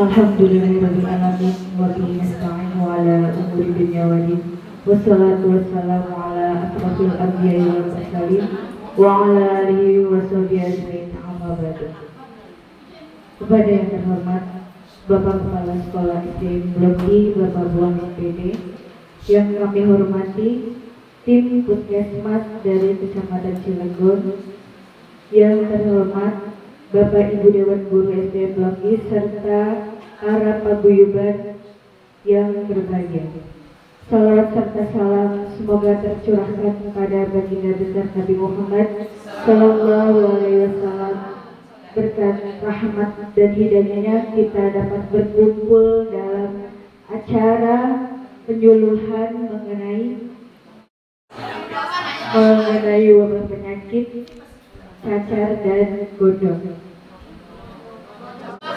Alhamdulillahirabbil alamin wa bihi nasta'in wa ala umuri dunya wa din. Wassalatu wassalamu ala asrofil anbiya'i wal mursalin wa ala alihi wa sahbihi ajmain, amma ba'du. Kepada yang terhormat Bapak Kepala Sekolah SDN Blok I, Bapak Buang SPD, yang kami hormati tim Puskesmas dari Kecamatan Cilegon, yang terhormat Bapak Ibu Dewan Guru SDN Blok I serta para paguyuban yang berbahagia. Salawat serta salam semoga tercurahkan kepada baginda besar Nabi Muhammad Sallallahu Alaihi Wasallam. Berkat rahmat dan hidayahnya kita dapat berkumpul dalam acara penyuluhan mengenai wabah penyakit cacar dan godong.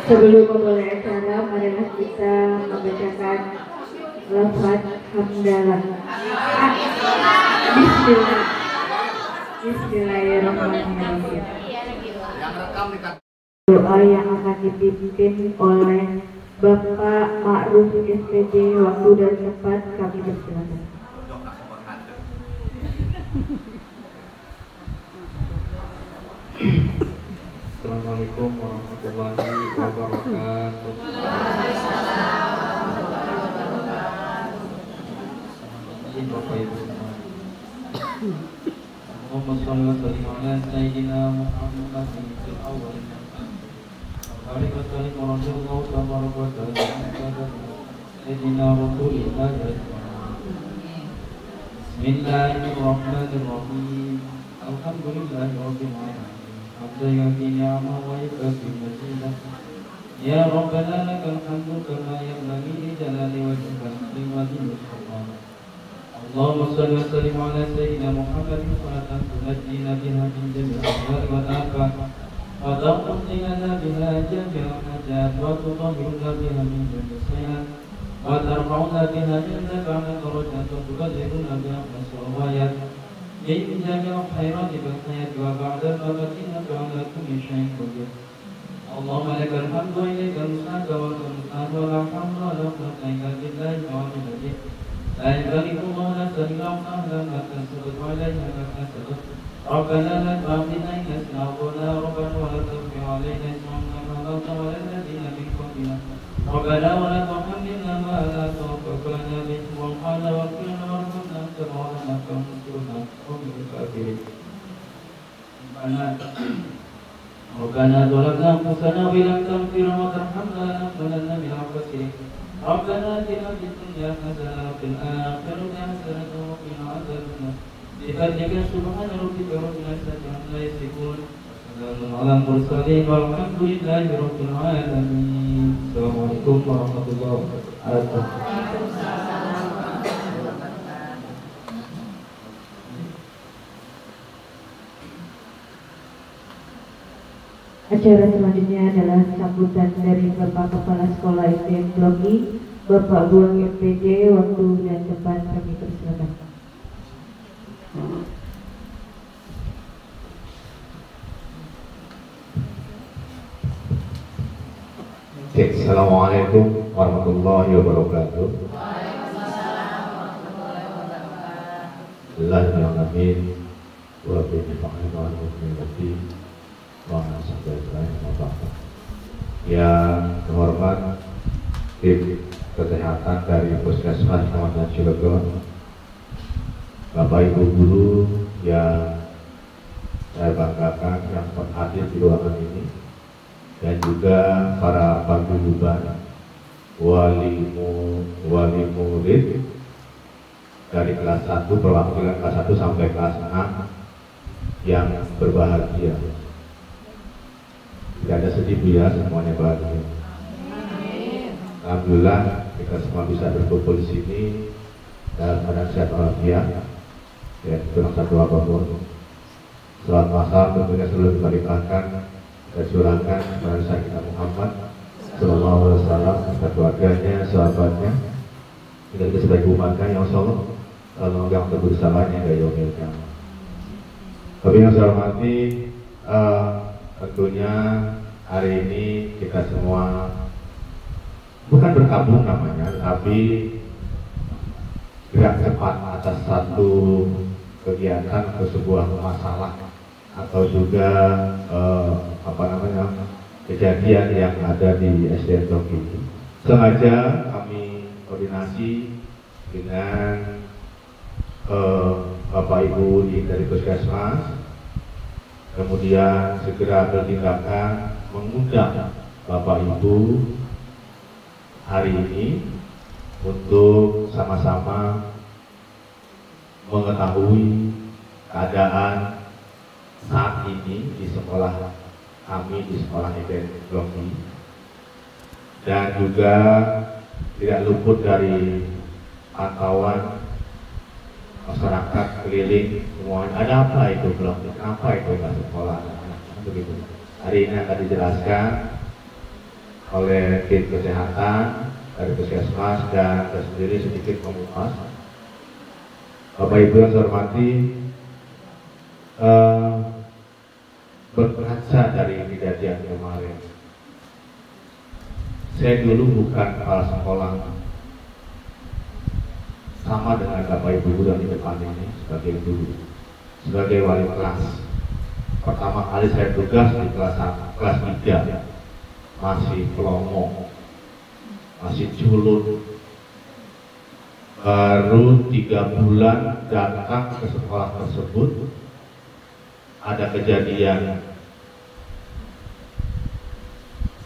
Sebelum memulai acara, marilah kita membacakan lafaz hamdalah. Bismillahirrahmanirrahim. Doa yang akan dipimpin oleh Bapak Ma'ruf SPD, waktu dan tempat kami persilakan. Assalamualaikum warahmatullahi wabarakatuh. Bapak Ibu, Allahumma shalli wa sallim ala sayyidina Muhammad fil awwal. Barik wa sallim wa radhiyallahu tabaraka wa ta'ala sayyidina Rasulillah. Bismillahirrahmanirrahim. Alhamdulillahi rabbil alamin. حتى يأتي نعمه ويكفي مزيدا يا ربنا لك الحمد كما ينبغي لجلال وجهك الكريم سبحانه. اللهم صل وسلم على سيدنا محمد صلاة تنجينا بها من جميع الأهوال والآفات وتقضي لنا بها جميع الحاجات وتطهرنا بها من جميع السيئات وترفعنا بها عندك على درجات وتبلغنا بها أقصى الغايات من جميع الخيرات في الحياة وبعد الممات إنك على كل شيء قدير. اللهم لك الحمد وإليك المستعان والمستعان ولا حول ولا قوة إلا بالله العلي العظيم. لا يكلف الله نفسا إلا وسعها ما كسبت وعليها ما كسبت. ربنا لا تؤاخذنا إن نسينا ربنا ولا تحمل علينا إصرا كما حملته على الذين من قبلنا. ربنا ولا تحملنا ما لا طاقة لنا به واعف عنا واغفر لنا وارحمنا أنت مولانا فانصرنا قوم الكافرين. ربنا ظلمنا أنفسنا وإن لم تغفر وترحمنا لنكونن من الخاسرين. ربنا آتنا في الدنيا حسنة وفي الآخرة حسنة وقنا عذاب النار. بفضلك سبحان ربك رب العزة عما يصفون وسلام على المرسلين والحمد لله رب العالمين. Assalamualaikum warahmatullahi wabarakatuh. Acara selanjutnya adalah sambutan dari Bapak Kepala Sekolah SDN Blok I, Bapak Buang SPD, waktu dan tempat kami persilakan. Assalamualaikum warahmatullahi wabarakatuh. Bismillahirrahmanirrahim. Wa bihi nasta'in wa yang terhormat tim kesehatan dari Puskesmas Kecamatan Cilegon, Bapak Ibu guru yang saya banggakan yang hadir di ruangan ini, dan juga para paguyuban, wali murid dari kelas 1, perwakilan kelas 1 sampai kelas 6 yang berbahagia. Tidak ada sedih ya, semuanya bahagia. Alhamdulillah kita semua bisa berkumpul di sini dalam keadaan sehat walafiat, ya, kurang satu apapun. Salat masal tentunya selalu diberikan dan surahkan kepada kita Muhammad Sallallahu Alaihi Wasallam, keluarganya, sahabatnya, kita sebagai umatnya yang Allah kalau yang bersamanya dari yaumil qiyamah. Tapi yang saya hormati, tentunya hari ini kita semua bukan berkabung namanya, tapi gerak cepat atas satu kegiatan ke sebuah masalah atau juga kejadian yang ada di SDN Toki. Sengaja kami koordinasi dengan Bapak Ibu dari Puskesmas, kemudian segera bertindakan mengundang Bapak Ibu hari ini untuk sama-sama mengetahui keadaan saat ini di sekolah kami, di sekolah SDN Toki, dan juga tidak luput dari pantauan masyarakat keliling semuanya. Ada apa itu belum? Kenapa itu nggak sekolah? Begitu. Hari ini akan dijelaskan oleh tim kesehatan dari Puskesmas dan saya sendiri sedikit mengupas. Bapak Ibu yang saya hormati, berkaca dari kejadian kemarin, saya dulu bukan kepala sekolah, sama dengan Bapak Ibu yang di depan ini sebagai guru, sebagai wali kelas. Pertama kali saya tugas di kelas 3, masih pelongo, masih culun, baru 3 bulan datang ke sekolah tersebut. Ada kejadian,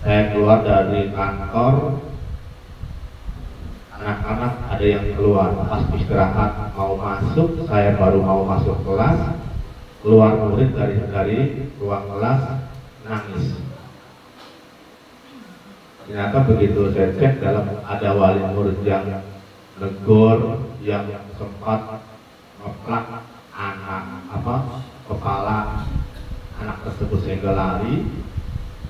saya keluar dari kantor, anak-anak ada yang keluar pas istirahat mau masuk, saya baru mau masuk kelas, keluar murid dari ruang kelas nangis. Ternyata begitu saya cek, dalam ada wali murid yang negor, yang sempat ngeplak kepala anak tersebut sehingga lari,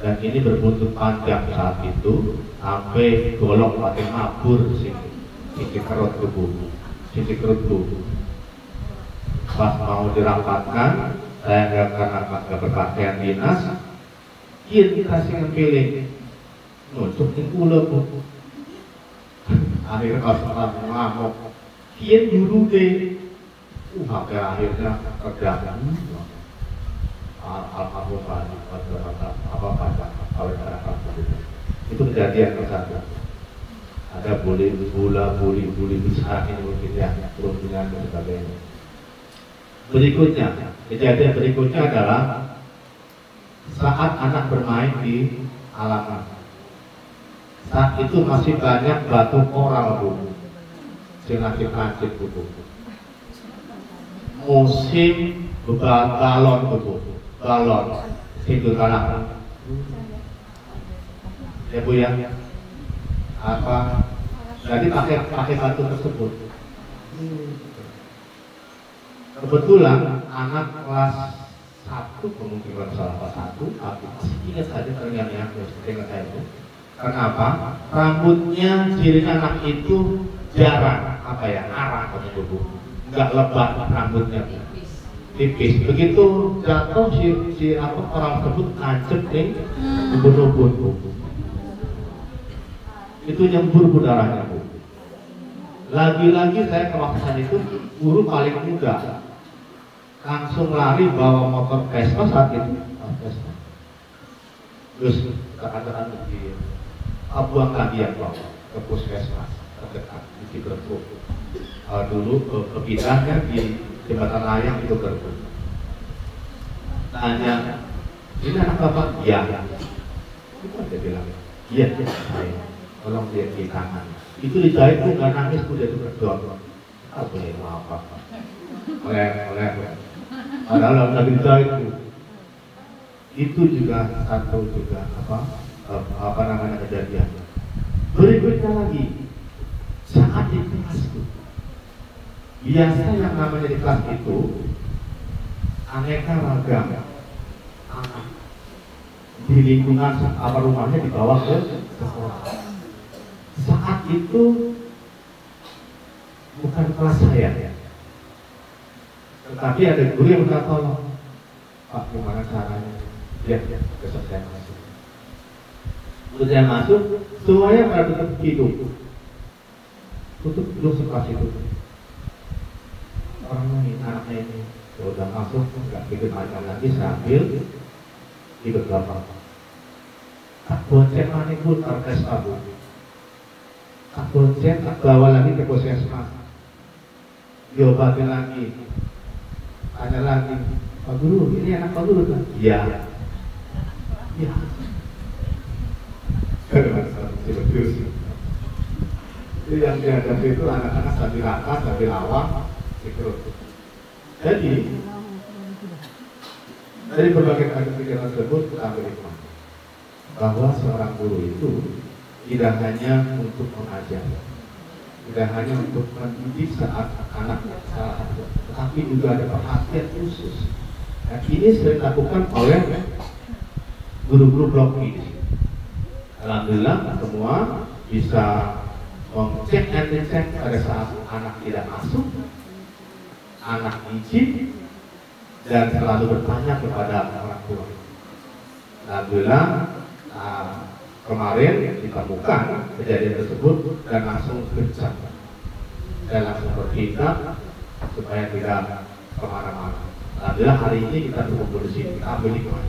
dan ini berbuntut panjang saat itu sampai golok pakai mabur sisi kerut tubuh. Pas mau dirapatkan, saya nggak berpakaian dinas, kian dikasih pilih nutup ulo bu. Akhirnya kalau ngamuk, kian dulu deh. Sampai akhirnya kerja alhamdulillah itu kejadian kesana. Ada bully besar ini mungkin ya, perundungan dan sebagainya. Kejadian berikutnya adalah saat anak bermain di halaman. Saat itu masih banyak batu koral bu, lancip bu. Musim balon itu kalah ya bu ya, jadi pakai batu tersebut. Kebetulan anak kelas 1, mungkin kelas 1, aku masih ingat saja terngiang-ngiang saya itu. Kenapa? Rambutnya cirinya anak itu jarang arah bu, nggak lebat rambutnya, tipis. Begitu jatuh si orang tersebut nancep nih ubun-ubun, itu nyembur darahnya bu. Lagi-lagi saya kewaksan itu guru paling muda, langsung lari bawa motor Vespa saat itu, terus keadaan di buang lagi yang bawa ke Puskesmas terdekat di Ciberku. Dulu kepindahnya di jembatan layang itu Gerbu. Tanya, ini anak bapak? Iya. Itu dia bilang, iya saya. Tolong lihat di tangan. Itu dijahit tuh nggak nangis, udah itu berdoa. Apa ya apa? Oleh. Padahal lagi dijahit tuh. Itu juga satu juga kejadian. Berikutnya lagi, saat di kelas itu, biasa yang namanya di kelas itu aneka ragam anak di lingkungan rumahnya dibawa ke sekolah. Saat itu bukan kelas saya, tetapi ada guru yang minta tolong, Pak, gimana caranya? Lihat besok saya masuk. Begitu yang masuk, semuanya pada tutup hidup. Tutup dulu sekelas itu. Orang ini, anaknya ini, udah masuk, nggak bikin macam lagi, sambil hidup lapar. Tak bonceng mana pun orkes abu. Tak bonceng, tak bawa lagi ke puskesmas. Diobatin lagi. Tanya lagi, Pak Guru, ini anak Pak Guru kan? Iya. Iya. Itu yang dihadapi itu anak-anak sambil rata, sambil awam, gitu. Jadi dari berbagai kegiatan tersebut kita ambil hikmah bahwa seorang guru itu tidak hanya untuk mengajar, tidak hanya untuk mendidik saat anak salah, tetapi juga ada perhatian khusus. Dan ini sering dilakukan oleh guru-guru blok ini. Alhamdulillah semua bisa mengecek dan dicek pada saat anak tidak masuk, anak izin, dan selalu bertanya kepada orang tua. Alhamdulillah kemarin ditemukan kejadian tersebut dan langsung gencar dan langsung bertindak supaya tidak kemana-mana. Alhamdulillah hari ini kita berkumpul di sini, kita ambil hikmah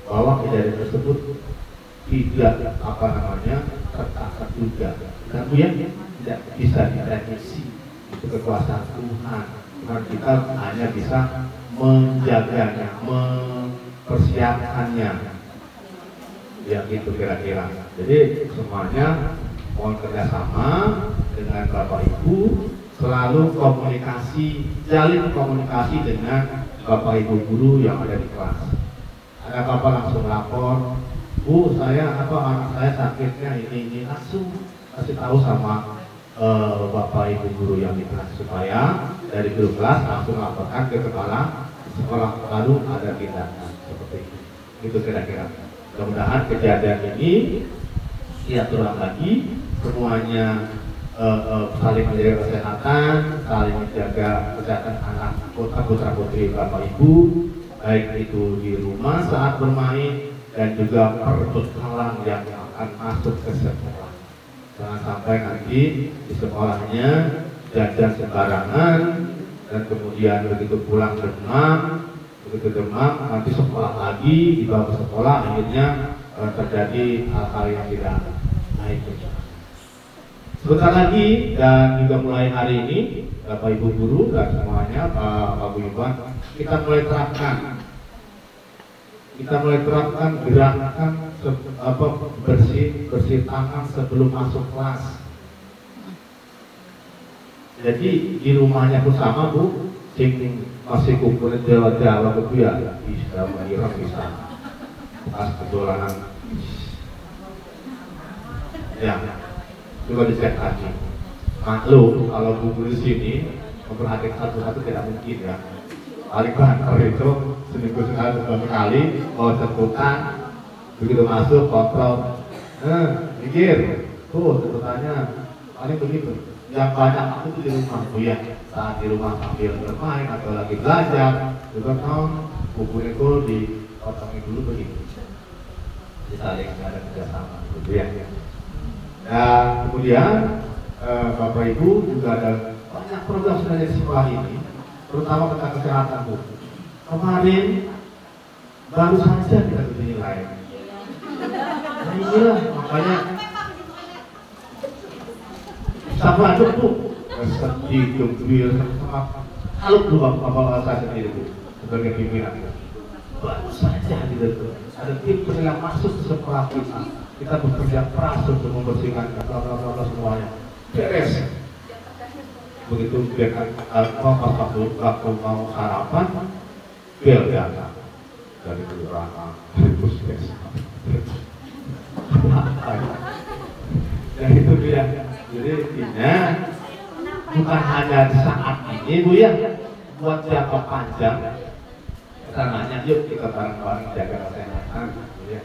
bahwa kejadian tersebut tidak tertangkap juga, dan tidak bisa diprediksi. Itu kekuasaan Tuhan. Tuhan kita hanya bisa menjaganya, mempersiapkannya, ya gitu kira-kira. Jadi semuanya mohon kerjasama dengan Bapak Ibu, selalu komunikasi, jalin komunikasi dengan Bapak Ibu guru yang ada di kelas. Ada apa-apa langsung lapor, Bu, anak saya sakitnya ini langsung kasih tahu sama Bapak Ibu guru yang di kelas supaya dari guru kelas langsung laporkan ke kepala sekolah, lalu ada tindakan seperti itu. Itu kira-kira. Mudah-mudahan kejadian ini tidak terulang lagi, semuanya saling menjaga kesehatan, saling menjaga kesehatan anak putra putri Bapak Ibu, baik itu di rumah saat bermain dan juga perbekalan yang akan masuk ke sekolah. Jangan sampai nanti di sekolahnya jajan sembarangan dan kemudian begitu pulang demam, nanti sekolah lagi, dibawa ke sekolah, akhirnya terjadi hal-hal yang tidak baik. Sebentar lagi dan juga mulai hari ini, Bapak Ibu guru dan semuanya, Pak Iwan, kita mulai terapkan gerakan bersih tangan sebelum masuk kelas. Jadi di rumahnya pun sama, Bu, masih kumpulnya Jawa itu ya bisa mengira bisa pas kedolanan ya coba dicek lagi. Maklum kalau guru di sini memperhatikan satu-satu tidak mungkin ya. Paling banter itu seminggu sekali mau sebutan, begitu masuk kontrol, mikir tuh sebutannya paling begitu. Yang banyak aku tuh di rumah, Bu ya, saat di rumah sambil bermain atau lagi belajar, juga buku itu dipotongin dulu begitu. Jadi saling ada kerjasama, gitu ya. Dan kemudian Bapak Ibu juga ada banyak program sebenarnya di sekolah ini, terutama tentang kesehatan, Bu. Kemarin baru saja kita dinilai. Nah inilah makanya sama aja, Bu, sedih, gembira, kalau Bu Bapak saya sendiri, Bu, sebagai pimpinan, baru saja gitu tuh. Ada tim yang masuk ke sekolah kita bekerja keras untuk membersihkan semuanya. Beres. Begitu waktu mau sarapan, bel datang dari kelurahan, dari puskesmas. Dan itu dia. Jadi intinya bukan hanya saat ini, Bu ya, buat jangka panjang. Karenanya yuk kita bareng-bareng jaga kesehatan, Bu ya.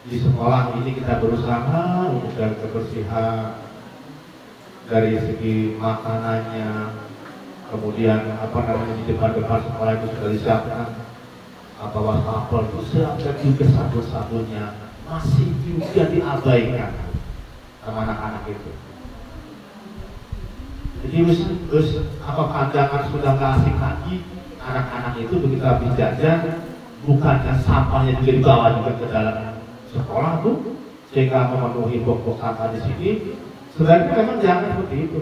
Di sekolah ini kita berusaha untuk jaga kebersihan dari segi makanannya, kemudian di depan sekolah itu sudah disiapkan wastafel itu siapkan juga sabun-sabunnya, masih juga diabaikan sama anak-anak itu. Jadi terus apa pandangan sudah nggak asik lagi, anak-anak itu begitu habis jajan bukannya sampahnya juga dibawa juga ke dalam sekolah tuh sehingga memenuhi box-box sampah di sini. Sebenarnya memang jangan seperti itu.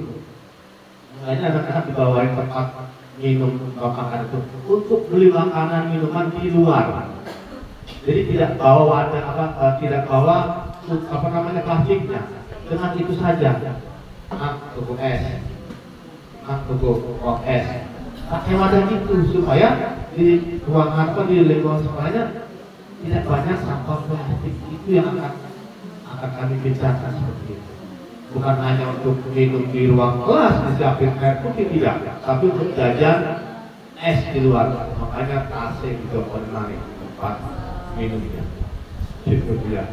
Makanya anak-anak dibawain tempat minum makanan itu untuk beli makanan minuman di luar. Jadi tidak bawa tidak bawa plastiknya. Dengan itu saja. Tunggu es, tunggu es. Pakai wadah itu supaya di ruangan di lingkungan sekolahnya tidak banyak sampah plastik. Itu yang akan kami bicarakan seperti itu. Bukan hanya untuk minum di ruang kelas disiapin air putih tidak, tapi untuk jajan es di luar. Makanya tasnya juga menarik tempat minumnya. Itu dia.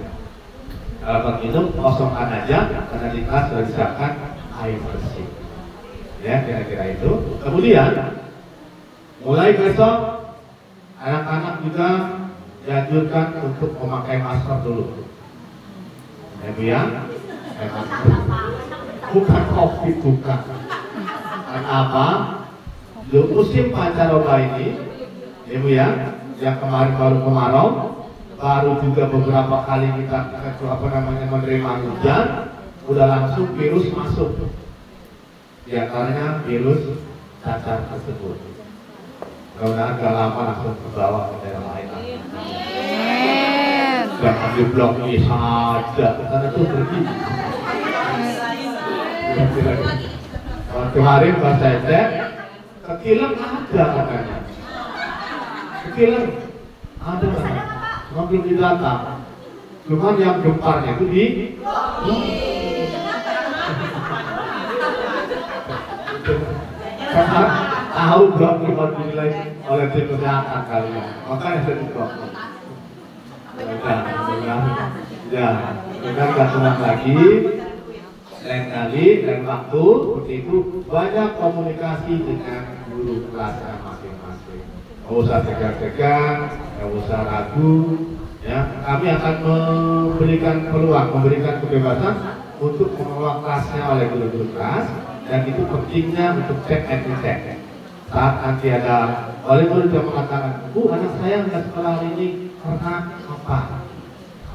Kalau minum kosongkan aja karena di kelas sudah disiapkan air bersih. Ya kira-kira itu. Kemudian mulai besok anak-anak juga dianjurkan untuk memakai masker dulu. Ya Bu ya. Bukan COVID, bukan. Kenapa? Di musim pancaroba ini, Ibu ya, yang kemarin baru kemarau, baru juga beberapa kali kita menerima hujan, udah langsung virus masuk. Di antaranya virus cacar tersebut. Mudah-mudahan gak lama langsung terbawa ke daerah lain. Jangan di blok ini saja, karena itu pergi. Kemarin pas saya cek, kekilang ada katanya. Kekilang ada katanya, cuma belum didata. Cuma yang gemparnya itu di karena tahu blok ini dinilai oleh tim kesehatan kalian, makanya saya diblok. Ya, dengan nggak tenang lagi. Lain kali, lain waktu, seperti itu banyak komunikasi dengan guru kelasnya masing-masing. Nggak usah tegang-tegang, nggak usah ragu. Ya, kami akan memberikan peluang, memberikan kebebasan untuk mengelola kelasnya oleh guru-guru kelas, dan itu pentingnya untuk cek and recheck. Saat nanti ada oleh guru yang mengatakan, Bu, anak saya nggak sekolah ini karena apa?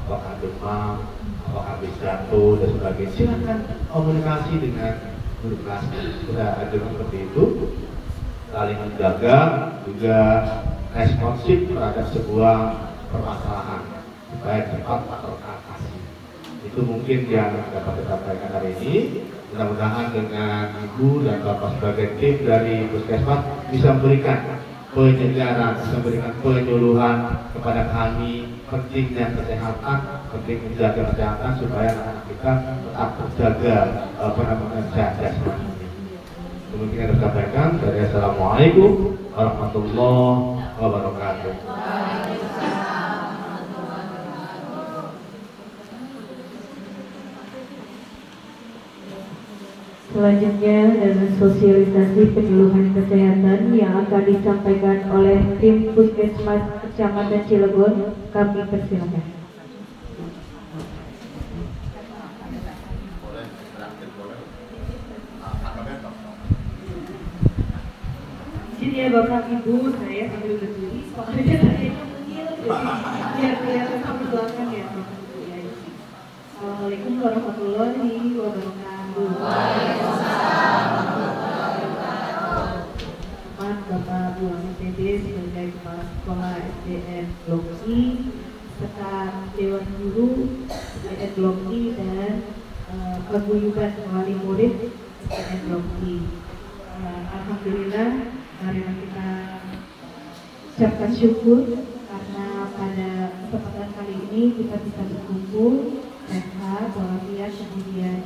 Apakah demam? Apakah habis jatuh dan sebagainya, silakan komunikasi dengan guru kelas. Sudah ada seperti itu, saling menjaga, juga responsif terhadap sebuah permasalahan supaya cepat teratasi. Itu mungkin yang dapat kita sampaikan hari ini. Mudah-mudahan dengan Ibu dan Bapak sebagai tim dari Puskesmas bisa memberikan penyegaran, bisa memberikan penyuluhan kepada kami pentingnya kesehatan, penting menjaga kesehatan supaya anak-anak kita tetap terjaga sehat jasmani. Demikian yang saya sampaikan. Dari Assalamualaikum warahmatullahi wabarakatuh. Selanjutnya dengan sosialisasi penyuluhan kesehatan yang akan disampaikan oleh tim Puskesmas Kecamatan Cilegon, kami persilakan. Jadi ya Bapak Ibu, saya sambil berdiri, soalnya saya mungil, biar kelihatan ke belakang ya Bapak Ibu ya. Assalamualaikum warahmatullahi wabarakatuh. Bapak Bu PD sebagai Kepala Sekolah SDN Blok I serta Dewan Guru SDN Blok I dan paguyuban wali murid SDN Blok I. Alhamdulillah, marilah kita ucapkan syukur karena pada kesempatan kali ini kita bisa berkumpul sehat, walafiat, kemudian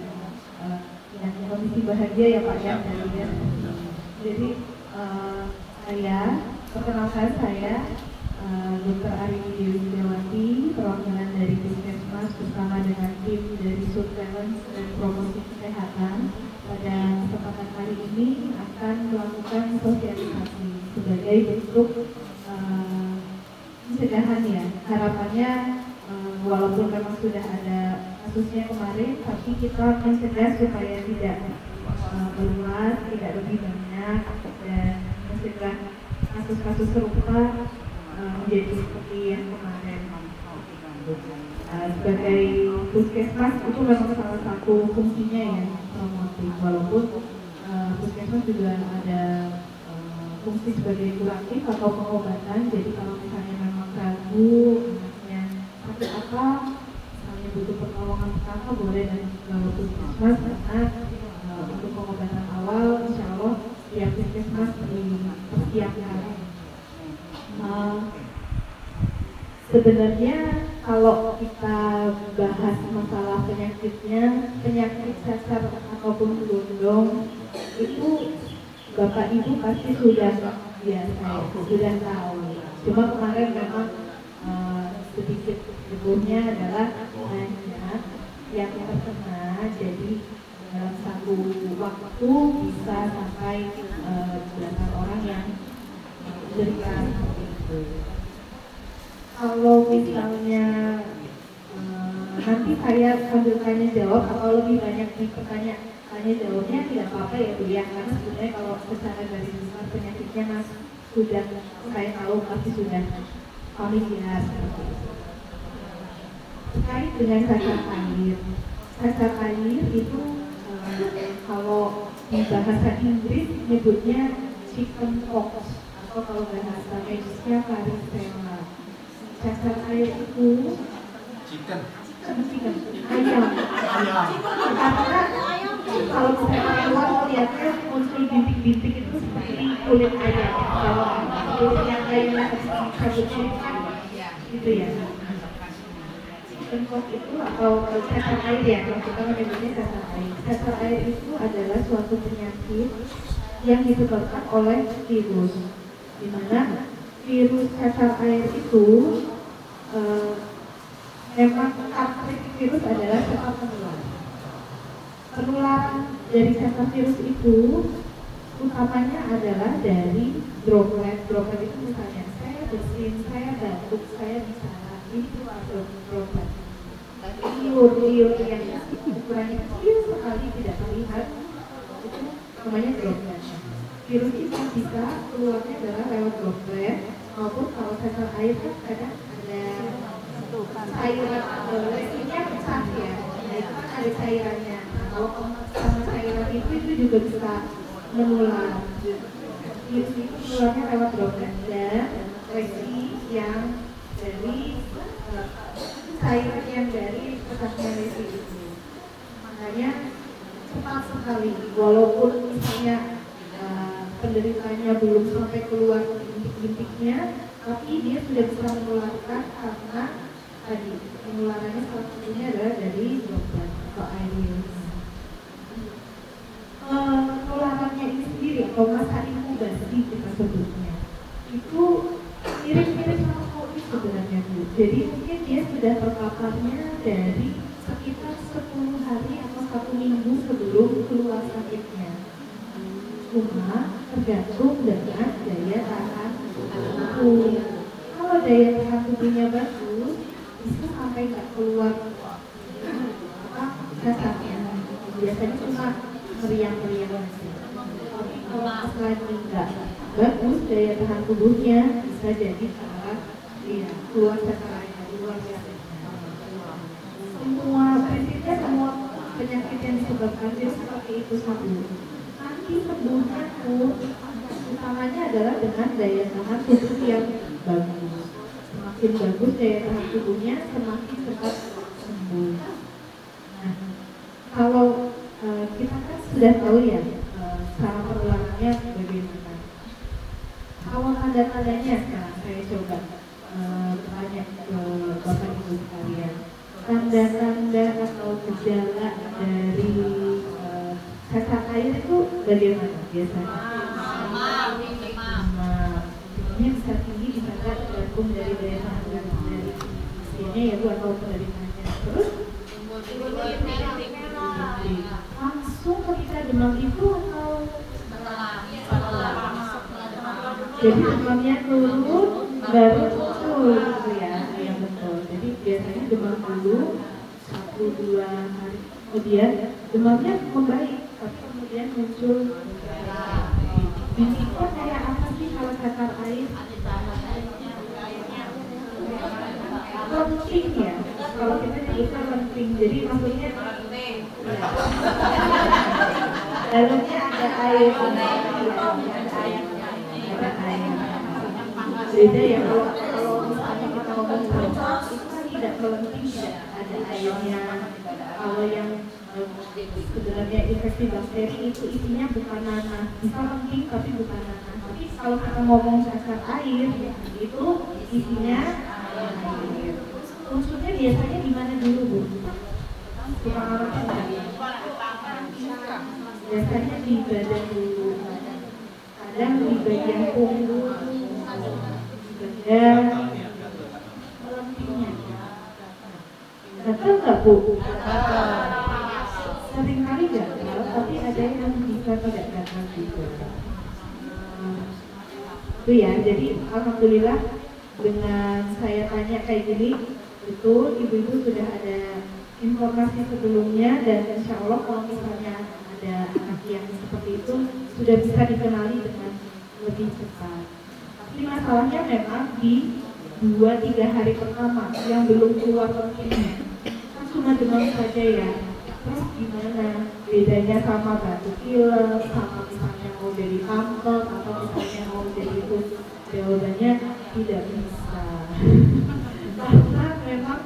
dan kondisi bahagia ya Pak ya. Jadi saya perkenalkan saya Dr. Arini Dewi Widiawati, perwakilan dari Puskesmas bersama dengan tim dari Surveillance dan Promosi Kesehatan. Pada kesempatan kali ini akan melakukan sosialisasi sebagai bentuk pencegahan ya. Harapannya walaupun memang sudah ada kasusnya kemarin, tapi kita mencegah supaya tidak meluas, tidak lebih banyak, dan mencegah kasus-kasus serupa menjadi seperti yang kemarin. Sebagai puskesmas itu memang salah satu fungsinya ya, promotif. Walaupun puskesmas juga ada fungsi sebagai kuratif atau pengobatan. Jadi kalau misalnya memang ragu anaknya sakit apa, misalnya butuh pertolongan pertama, boleh dan puskesmas, karena untuk pengobatan awal insya Allah ya puskesmas dipersiapkan. Sebenarnya kalau kita bahas masalah penyakitnya, penyakit cacar ataupun gelondong itu Bapak Ibu pasti sudah biasa, sudah tahu. Cuma kemarin memang sedikit hebohnya adalah hanya yang terkena, jadi dalam satu waktu bisa sampai belasan orang yang menderita seperti itu. Kalau misalnya nanti saya sambil tanya jawab atau lebih banyak tanya jawabnya tidak apa-apa ya Bu ya, karena sebenarnya kalau secara garis besar penyakitnya Mas sudah saya tahu pasti sudah familiar seperti itu. Terkait dengan cacar air itu kalau di bahasa Inggris menyebutnya chicken pox atau kalau bahasa medisnya varicella. Cacar air itu ayam. Karena kalau saya keluar melihatnya muncul bintik-bintik itu seperti kulit ayam. Kalau kulitnya ayamnya cabut-cabut gitu ya. Chicken pox itu atau cacar air ya, kalau kita menyebutnya cacar air. Cacar air itu adalah suatu penyakit yang disebabkan oleh virus, di mana virus cacar air itu memang karakteristik virus adalah cepat menular. Penularan dari cacar virus itu utamanya adalah dari droplet. Droplet itu misalnya saya bersin, saya batuk, saya bicara, ini keluar droplet. Liur yang ukurannya kecil sekali tidak terlihat, itu namanya droplet. Virus itu bisa keluarnya adalah lewat droplet, maupun kalau cacar air kan kadang ada cairan, resikonya pecah ya, nah itu kan ada cairannya. Kalau sama cairan itu juga bisa menular. Virus itu keluarnya lewat droplet dan resi yang dari cairan yang dari pecahnya resi itu. Makanya cepat sekali, walaupun misalnya penderitanya belum sampai keluar bintik-bintiknya, tapi dia sudah bisa menularkan karena tadi penularannya salah satunya adalah dari droplet atau aerius. Penularannya ini sendiri atau masa inkubasi kita sebutnya itu mirip-mirip sama COVID sebenarnya Bu. Jadi mungkin dia sudah terpaparnya dari sekitar 10 hari atau 1 minggu sebelum keluar sakitnya. Cuma tergantung dengan daya tahan tubuh. Kalau daya tahan tubuhnya bagus, bisa sampai nggak keluar cacarnya. Biasanya cuma meriang-meriang aja. Tapi kalau lagi nggak bagus daya tahan tubuhnya, bisa jadi salah keluar cacarnya, keluar cacarnya. Semua prinsipnya semua penyakit yang disebabkan virus seperti itu satu. Nanti sembuhnya pun utamanya adalah dengan daya tahan tubuh yang bagus. Semakin bagus daya tahan tubuhnya, semakin cepat sembuh. Nah, kalau kita kan sudah tahu ya cara penularannya bagaimana. Kalau tanda-tandanya sekarang saya coba tanya ke Bapak Ibu sekalian. Tanda-tanda atau gejala dari cacar air itu bagaimana biasanya? Ini bisa tinggi, bisa enggak, tergantung dari daya tahan dari usianya ya Bu atau penderitanya. Terus langsung ketika demam itu atau jadi demamnya turun baru muncul gitu ya, yang betul. Jadi biasanya biasanya demam dulu 1-2 hari kemudian demamnya membaik, tapi kemudian muncul itu kayak apa sih kalau cacar air? Lenting ya, kalau kita nyebutnya lenting, jadi maksudnya dalamnya ada air, ada air. Beda ya kalau misalnya kita ngomong cacar itu kan tidak melenting, tidak ada airnya. Kalau yang sebenarnya infeksi bakteri itu isinya bukan nanah, bisa lenting tapi bukan nanah. Tapi kalau kita ngomong cacar air itu isinya air. Unsurnya biasanya di mana dulu, Bu? Kurang arah biasanya di badan dulu, kadang di bagian punggung, badan, lentingnya. Gatal nggak, Bu? Seringkali gatal, tapi ada yang bisa tidak gatal juga. Itu ya, jadi alhamdulillah dengan saya tanya kayak gini, betul ibu-ibu sudah ada informasi sebelumnya, dan insya Allah kalau misalnya ada anak yang seperti itu sudah bisa dikenali dengan lebih cepat. Tapi masalahnya memang di 2-3 hari pertama yang belum keluar lentingnya, kan cuma demam saja ya. Terus gimana bedanya sama batuk pilek, sama misalnya mau jadi kanker atau misalnya mau jadi itu? Jawabannya tidak bisa. Karena memang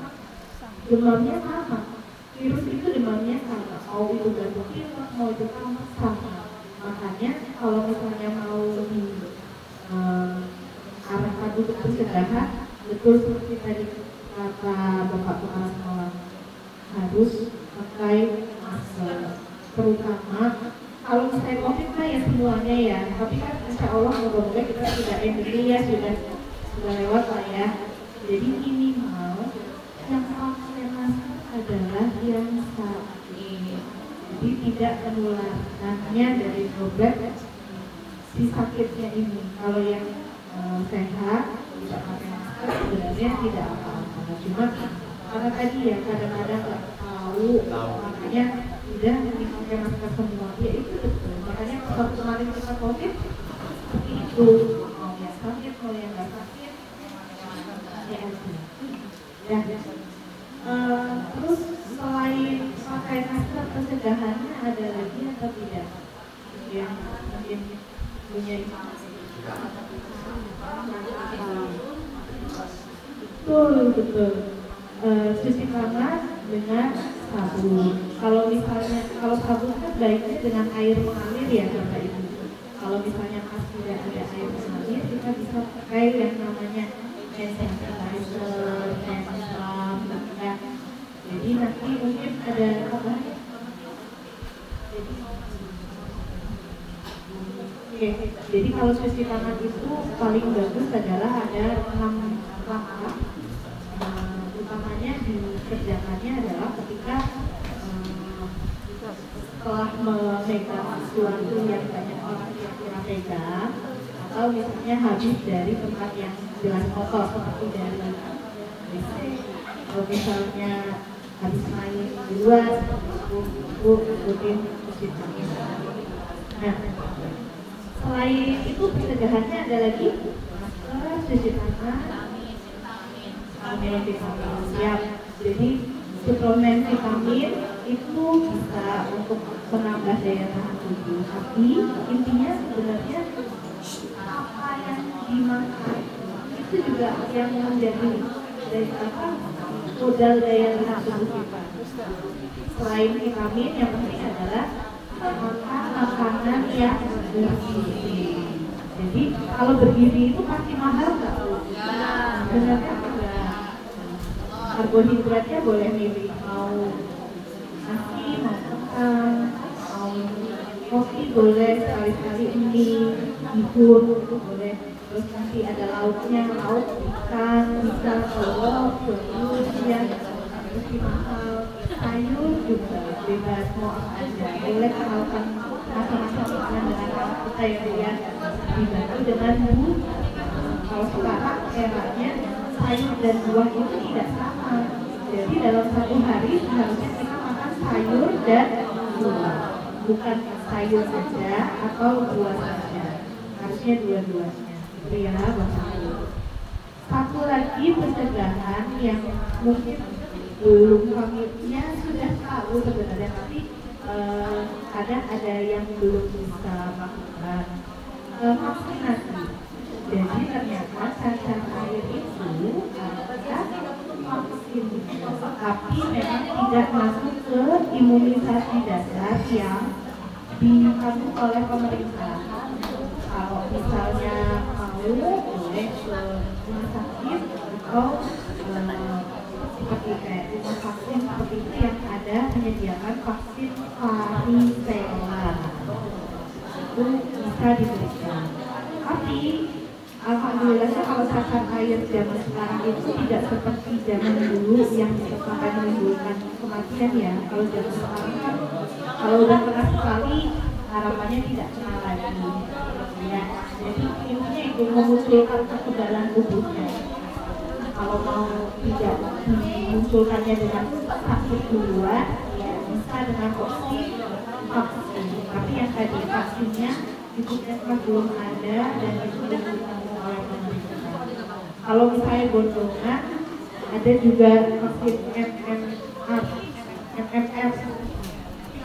demamnya sama, virus itu demamnya sama, mau itu batuk pilek, mau itu kanker sama. Makanya kalau misalnya mau di arahkan untuk pencegahan, betul seperti tadi kata Bapak Kepala Sekolah, harus pakai masker, terutama kalau misalnya COVID mah ya semuanya ya, tapi kan insya Allah moga-moga kita sudah endemi ya, sudah lewat lah ya. Jadi minimal yang pakai masker adalah yang sakit, jadi tidak penularannya dari droplet si sakitnya ini. Kalau yang sehat tidak pakai masker sebenarnya tidak apa-apa, cuma karena tadi ya kadang-kadang nggak tahu, makanya udah pakai masker semua. Ya itu betul, makanya waktu kemarin kita COVID seperti itu, mau yang sakit mau yang nggak sakit ya aja. Ya. Terus selain pakai masker, pencegahannya ada lagi atau tidak yang mungkin punya betul cuci tangan dengan sabun. Kalau misalnya sabun kan baiknya dengan air mengalir ya Bapak Ibu. Kalau misalnya pas tidak ada air mengalir, kita bisa pakai yang namanya hand sanitizer, hand scrub, ya. Jadi nanti mungkin ada apa? Jadi kalau cuci tangan itu paling bagus adalah ada 6 langkah. Utamanya dikerjakannya adalah ketika setelah memegang sesuatu yang banyak orang kira-kira pegang, atau misalnya habis dari tempat yang jelas kotor seperti dari WC, atau misalnya habis main di luar, rutin cuci tangan. Nah, selain itu pencegahannya ada lagi masker, cuci tangan, vitamin. Siap. Jadi suplemen vitamin itu bisa untuk menambah daya tahan tubuh. Tapi intinya sebenarnya apa yang dimakan itu juga yang menjadi modal daya tahan tubuh kita. Selain vitamin, yang penting adalah makan makanan yang bergizi. Jadi kalau bergizi itu pasti mahal nggak? Sebenarnya enggak. Karbohidratnya boleh milih, mau nasi, mau kentang, mau kopi boleh, sekali-sekali mie, bihun itu boleh. Terus nanti ada lauknya, lauk ikan, bisa telur, ya, terus mahal. Sayur juga bebas, mau apa aja. Boleh kenalkan macam-macam makanan dengan anak kita ya, dibantu dengan Bu. Kalau sekarang eranya sayur dan buah itu tidak sama. Jadi dalam satu hari seharusnya kita makan sayur dan buah, bukan sayur saja atau buah saja. Harusnya dua-duanya. Itu ya, Bapak. Satu lagi pencegahan yang mungkin belum kami sudah tahu sebenarnya, tapi kadang ada yang belum bisa melakukan vaksinasi. Jadi ternyata cacar air itu adalah vaksin, tapi memang tidak masuk ke imunisasi dasar yang dikandung oleh pemerintah. Kalau misalnya mau boleh ke rumah sakit atau seperti kayak rumah vaksin seperti itu yang ada menyediakan vaksin varicella, itu bisa diberikan. Tapi alhamdulillahnya kalau cacar air zaman sekarang itu tidak seperti zaman dulu yang sampai menimbulkan kematian ya. Kalau zaman sekarang kan kalau udah kena sekali harapannya tidak kena lagi ya. Jadi intinya itu memunculkan kekebalan tubuhnya. Kalau mau tidak dimunculkannya dengan sakit duluan ya bisa dengan opsi vaksin. Tapi yang tadi vaksinnya itu belum ada dan itu ditanggung oleh pemerintah. Kalau misalnya gondongan ada juga vaksin MMR.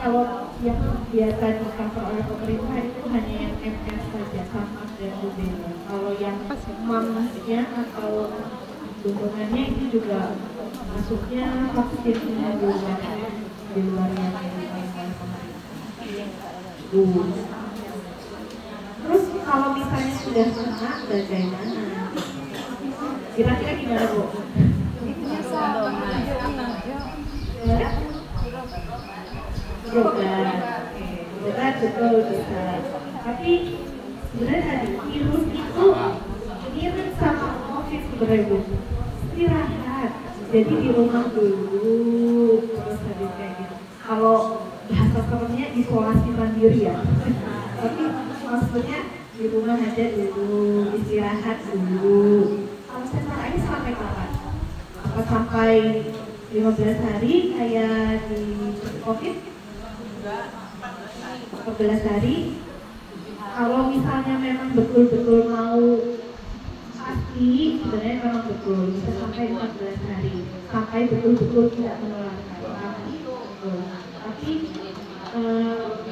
Kalau yang biasa di-cover oleh pemerintah itu hanya yang MMR saja, sama dan rubella. Kalau yang mamnya atau gondongannya itu juga masuknya vaksin di luar yang ditanggung oleh pemerintah. Terus kalau misalnya sudah kena bagaimana? Kira-kira gimana Bu? Berat betul bisa. Tapi sebenarnya tadi virus itu mirip sama COVID sebenarnya Bu. Istirahat. Jadi di rumah dulu terus tadi kayak gitu. Kalau bahasa kerennya isolasi mandiri ya. Tapi maksudnya di rumah aja dulu, istirahat dulu. Kalau cacar air sampai kapan? Apa sampai 15 hari kayak di COVID? 14 hari. Kalau misalnya memang betul-betul mau pasti, sebenarnya memang betul bisa sampai 14 hari, sampai betul-betul tidak menularkan. Tapi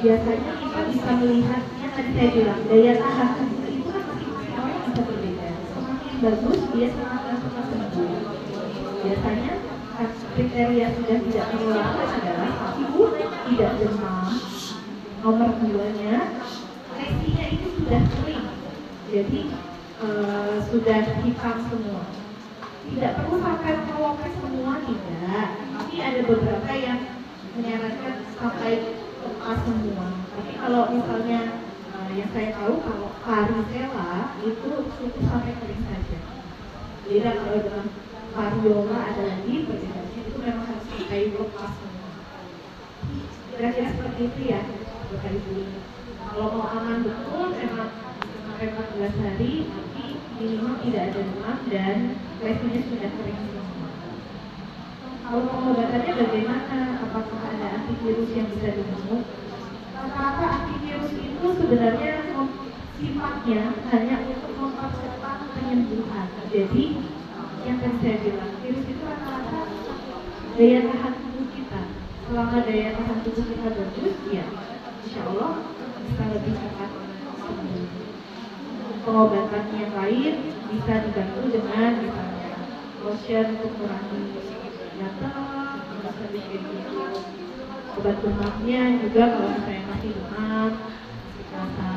biasanya kita bisa melihatnya, tadi saya bilang daya tahan tubuh itu kan masing-masing orang bisa berbeda. Semakin bagus dia semakin sembuh. Biasanya kriteria sudah tidak menularkan adalah satu, tidak demam. Nomor 2-nya lesinya itu sudah kering, jadi sudah hitam semua. Tidak perlu sampai melopek semua, tidak. Tapi ada beberapa yang menyarankan sampai lepas semua. Tapi kalau misalnya yang saya tahu kalau varicella itu cukup sampai kering saja. Beda kalau dengan variola ada lagi perbedaannya, itu memang harus sampai lepas semua. Kira-kira seperti itu ya. Kalau mau aman betul memang sampai 14 hari, tapi minimal tidak ada demam dan lesinya sudah kering semua. Kalau pengobatannya bagaimana? Apakah ada antivirus yang bisa dibentuk? Rata-rata antivirus itu sebenarnya sifatnya hanya untuk mempercepat penyembuhan. Jadi yang tadi saya bilang, virus itu rata-rata daya tahan tubuh kita. Selama daya tahan tubuh kita bagus, ya insya Allah bisa lebih cepat sembuh. Pengobatan yang lain bisa dibantu dengan misalnya lotion untuk mengurangi gatal, bisa bikin obat demamnya juga kalau misalnya masih demam, rasa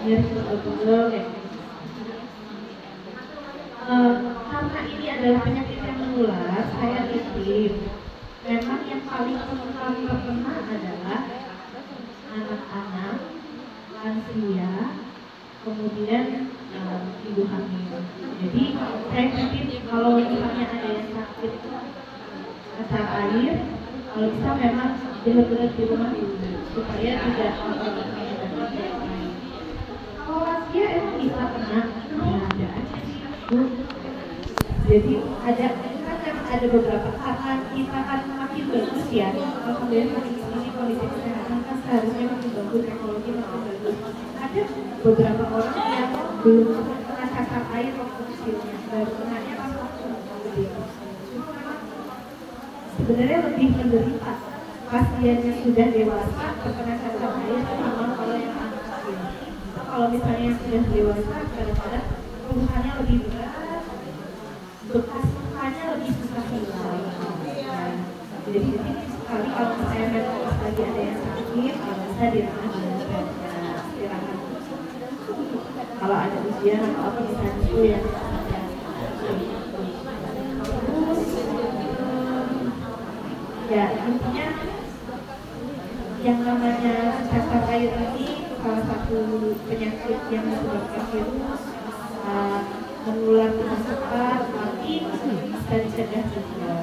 nyeri pegel kayak gitu. Karena ini adalah penyakit yang menular, saya titip memang yang paling rentan terkena adalah anak-anak, lansia, kemudian ibu hamil. Jadi saya titip kalau misalnya ada yang sakit cacar air, kalau bisa memang benar-benar di rumah dulu supaya tidak kalau lansia emang bisa kena, ada aja. Jadi ada kan ada beberapa karena kita kan makin bagus ya, alhamdulillah ini kondisi kesehatan kan seharusnya makin bagus, ekologi makin bagus. Ada beberapa orang yang belum pernah cacar air waktu kecilnya, baru kenanya pas waktu gede. Sebenarnya lebih menderita pasien yang sudah dewasa terkena cacar air sama kalau yang anak kecil. Kalau misalnya yang sudah dewasa kadang-kadang keluhannya lebih berat, bekas lukanya lebih susah hilang. Jadi sekali kalau misalnya memang pas lagi ada yang sakit, bisa dirawat dan istirahat. Kalau ada ujian atau apa misalnya itu yang terus ya intinya yang namanya cacar air ini salah satu penyakit yang disebabkan virus, menular dengan cepat, tapi bisa dicegah juga.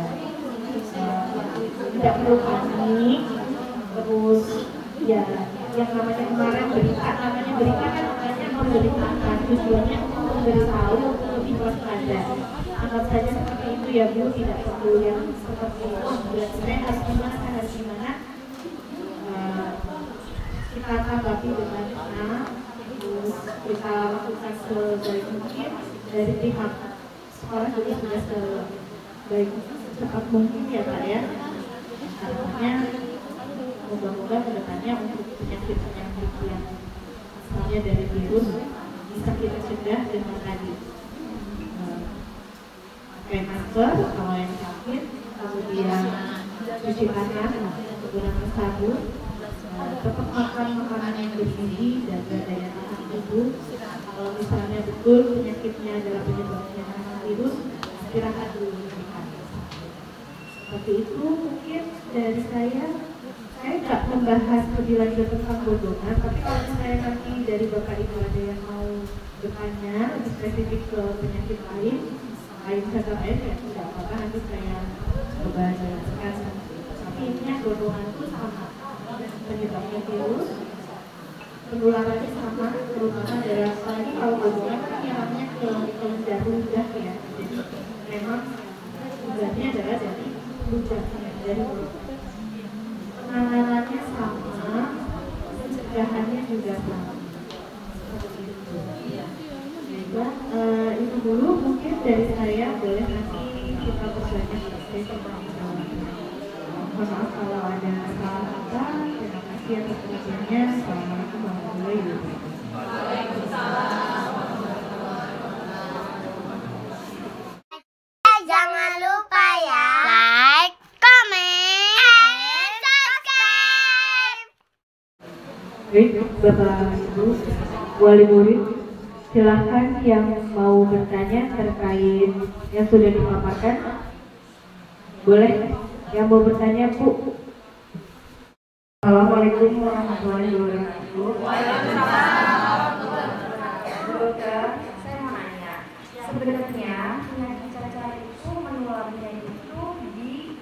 Tidak perlu panik. Terus ya yang namanya kemarin berita kan namanya memberitakan, tujuannya untuk memberitahu untuk lebih waspada. Anggap saja seperti itu ya Bu, tidak perlu yang seperti itu. Berarti saya harus gimana kita tanggapi dengan tenang, terus kita lakukan sebaik mungkin dari pihak sekolah juga sudah sebaik cepat mungkin ya Pak ya. Harapannya moga-moga kedepannya untuk penyakit-penyakit yang asalnya dari virus bisa kita cegah dengan tadi pakai masker kalau yang sakit, kemudian cuci tangan menggunakan sabun, tetap makan makanan yang bergizi dan daya tahan tubuh. Kalau misalnya betul penyakitnya adalah penyebabnya virus, istirahat dulu. Seperti itu mungkin dari saya nggak membahas lebih lanjut tentang bodonan, tapi kalau misalnya nanti dari Bapak Ibu ada yang mau bertanya lebih spesifik ke penyakit lain cacar air ya tidak apa-apa, nanti saya coba jelaskan. Tapi intinya bodonan itu sama, penyebabnya virus, penularannya sama, terutama darah. Apalagi kalau bodonan kan nyerangnya ke ludah ya, jadi memang ludahnya adalah dari ludahnya, dari mulut. Penanganannya sama, pencegahannya juga sama. Seperti itu. Itu dulu mungkin dari saya, boleh nanti kita berbanyak tentang mohon maaf kalau ada salah kata. Terima kasih atas perhatiannya. Assalamualaikum warahmatullahi wabarakatuh. Jangan lupa ya, like, comment, and subscribe. Baik, Bapak Ibu, wali murid, silahkan yang mau bertanya terkait yang sudah dipaparkan. Boleh, yang mau bertanya Bu. Assalamualaikum warahmatullahi wabarakatuh. Dokter, saya mau nanya, sebenarnya penyakit cacar itu menularnya itu di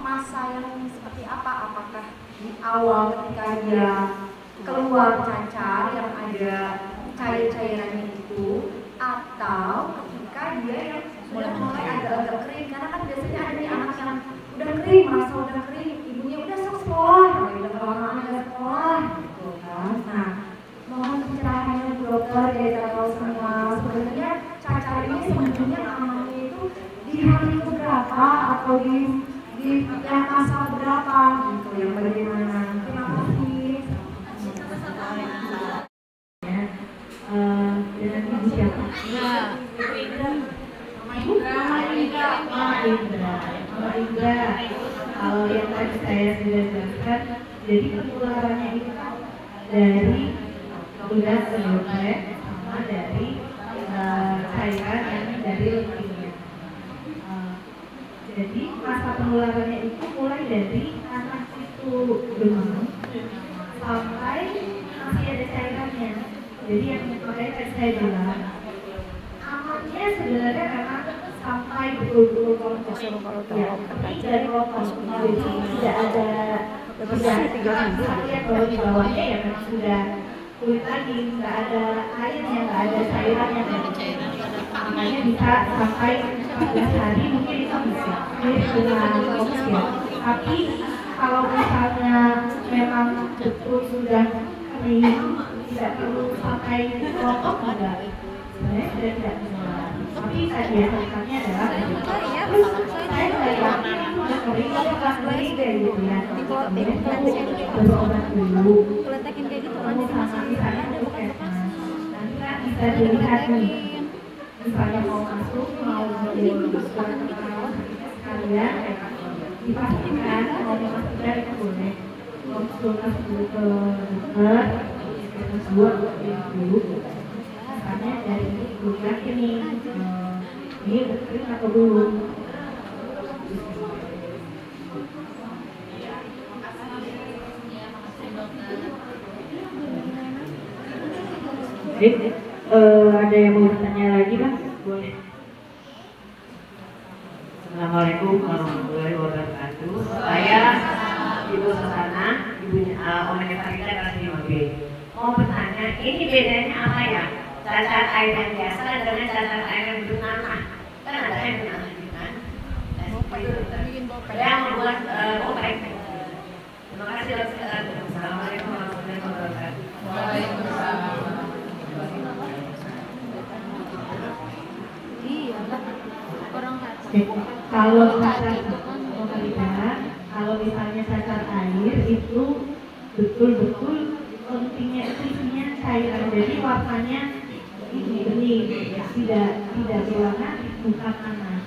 masa yang seperti apa? Apakah di awal ketika dia keluar cacar yang ada cair-cairannya itu, atau ketika dia yang sudah mulai agak-agak kering? Karena kan biasanya ada nih anak yang udah kering, merasa udah kering, ibunya udah sekolah, kalau anak-anak sekolah gitu kan. Nah, mohon pencerahannya Bu Dokter, ya tahu semua sebenarnya cacar ini sebenarnya amannya itu di hari keberapa atau di yang masa berapa gitu, yang bagaimana? Terima kasih. Dengan Ibu siapa? Mama Indra. Kalau yang tadi saya sudah jelaskan, jadi penularannya itu dari udah ke droplet sama dari cairan yang dari leukemia. Jadi masa penularannya itu mulai dari anak itu demam sampai masih ada cairannya. Jadi yang makanya tadi saya bilang amannya sebenarnya karena sampai betul-betul kontol ya, dan kontol. Jadi tidak ada lihat bahwa di bawahnya ya memang sudah kulit lagi, nggak ada airnya, nggak ada cairannya. Makanya bisa sampai 14 hari mungkin itu bisa dengan fokus ya. Tapi kalau misalnya memang betul sudah kering, tidak perlu sampai kelompok enggak, sebenarnya sudah tidak menular. Tapi tadi ya alasannya adalah terus saya nggak yakin itu udah kering atau nggak kering kayak gitu ya. Kemudian aku berobat dulu, ketemu sama misalnya puskesmas. Nanti kan bisa dilihat nih, misalnya mau masuk, mau dimasukkan sekalian, dipastikan mau dimasukkan itu boleh. Konsultasi dulu ke dokter, buat dulu. Misalnya dari ini belum yakin nih, ini udah kering atau belum. Ada yang mau bertanya lagi, Bang? Boleh. Assalamualaikum warahmatullahi wabarakatuh. Saya Ibu Susana, ibunya omnya Farida kelas 5B. Mau bertanya, ini bedanya apa ya? Cacar air yang biasa dengan cacar air yang bernanah. Kan ada yang bernanah gitu kan? Yang membuat obat. Terima kasih dokter. Assalamualaikum warahmatullahi wabarakatuh. Waalaikumsalam. Kalau misalnya cacar air itu betul-betul pentingnya itu isinya cairan, jadi warnanya ini bening, tidak berwarna, bukan panas.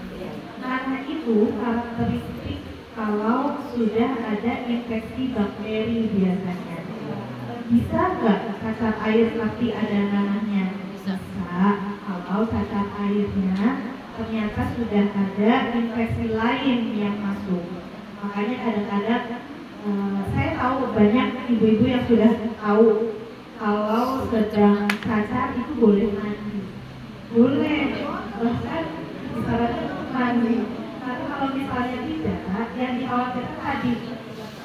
Karena itu karakteristik kalau sudah ada infeksi bakteri biasanya. Bisa nggak cacar air tapi ada nanahnya? Bisa. Kalau cacar airnya ternyata sudah ada infeksi lain yang masuk. Makanya kadang-kadang saya tahu banyak ibu-ibu yang sudah tahu kalau sedang cacar itu boleh mandi. Boleh, bahkan disarankan mandi. Tapi kalau misalnya tidak, yang dikhawatirkan tadi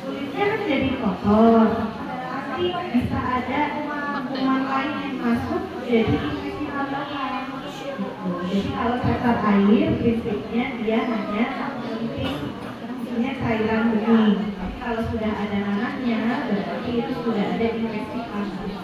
kulitnya kan jadi kotor. Nanti bisa ada kuman lain yang masuk jadi infeksi tambahan. Jadi kalau cacar air prinsipnya dia hanya penting isinya cairan bening. Tapi kalau sudah ada nanahnya berarti itu sudah ada infeksi tambahan.